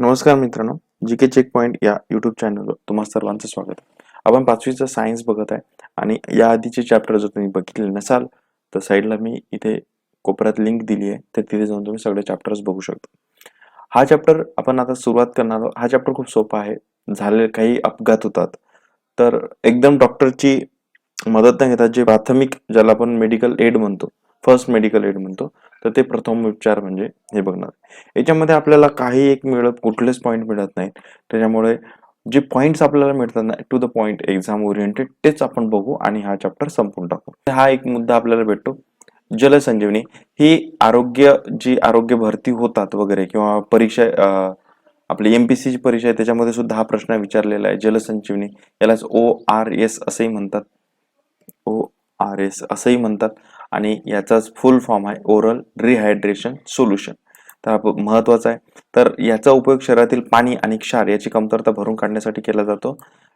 नमस्कार मित्रांनो, GK check point या यूट्यूब चॅनलवर तुम्हा सर्वांचं स्वागत आहे. आपण 5वीचं सायन्स बघत आहे आणि या आधीचे चॅप्टर जर तुम्ही बघितले नसाल तर साईडला मी इथे कोपऱ्यात लिंक दिली आहे, तर तिथे जाऊन तुम्ही सगळे चॅप्टर्स बघू शकता. हा चॅप्टर आपण आता सुरुवात करणार आहोत. हा चॅप्टर खूप सोपा आहे. झाले काही अपघात होतात तर एकदम डॉक्टरची मदत न घेता जे प्राथमिक, ज्याला आपण मेडिकल एड म्हणतो, फर्स्ट मेडिकल एड म्हणतो, तर ते प्रथम उपचार म्हणजे हे बघणार. याच्यामध्ये आपल्याला काही एक कुठलेच पॉईंट मिळत नाही. त्याच्यामुळे जे पॉइंट्स आपल्याला मिळतात ना, to the point, exam oriented, तेच आपण बघू आणि हा चॅप्टर संपवून टाकू. हा एक मुद्दा आपल्याला भेटतो. जलसंजीवनी ही आरोग्य भरती होतात वगैरे किंवा परीक्षा, आपली MPSC ची परीक्षा आहे त्याच्यामध्ये सुद्धा हा प्रश्न विचारलेला आहे. जलसंजीवनी, यालाच ORS असंही म्हणतात. ORS असंही म्हणतात आणि याचाच फुल फॉर्म आहे ओरल रिहायड्रेशन सोल्युशन. तर महत्वाचा आहे. तर याचा उपयोग शरीरातील पाणी आणि क्षार याची कमतरता भरून काढण्यासाठी केला जातो.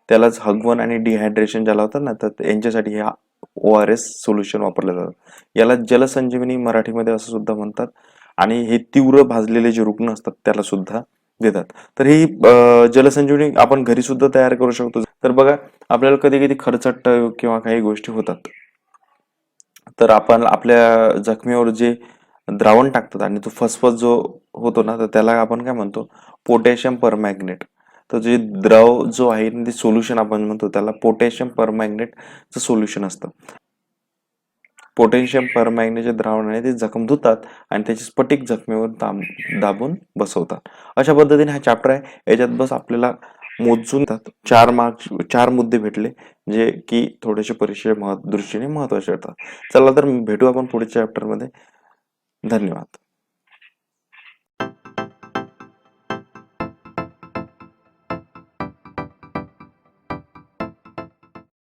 त्यालाच हगवण आणि डिहायड्रेशन ज्याला होतं ना, तर यांच्यासाठी हा ORS सोल्युशन वापरलं जातं. याला जलसंजीवनी मराठीमध्ये असं सुद्धा म्हणतात आणि हे तीव्र भाजलेले जे रुग्ण असतात त्याला सुद्धा देतात. तर ही जलसंजीवनी आपण घरी सुद्धा तयार करू शकतो. तर बघा, आपल्याला कधी कधी खरचट्ट किंवा काही गोष्टी होतात, तर आपण आपल्या जखमेवर जे द्रावण टाकतात आणि तो फसफस जो होतो ना, तर त्याला आपण काय म्हणतो, पोटॅशियम परमॅग्नेट. तर जे द्रव जो आहे ते सोल्युशन आपण म्हणतो त्याला पोटॅशियम परमॅग्नेटचं सोल्युशन असतं. पोटॅशियम परमॅग्नेटचे द्रावणाने ते जखम धुतात आणि त्याची स्फटिक जखमेवर दाबून बसवतात. अशा पद्धतीने हा चॅप्टर आहे. याच्यात बस आपल्याला मोजून 4 मुद्दे भेटले, जे की थोडेसे परीक्षे दृष्टीने महत्वाचे ठरतात. चला तर भेटू आपण पुढच्या चॅप्टर मध्ये. धन्यवाद.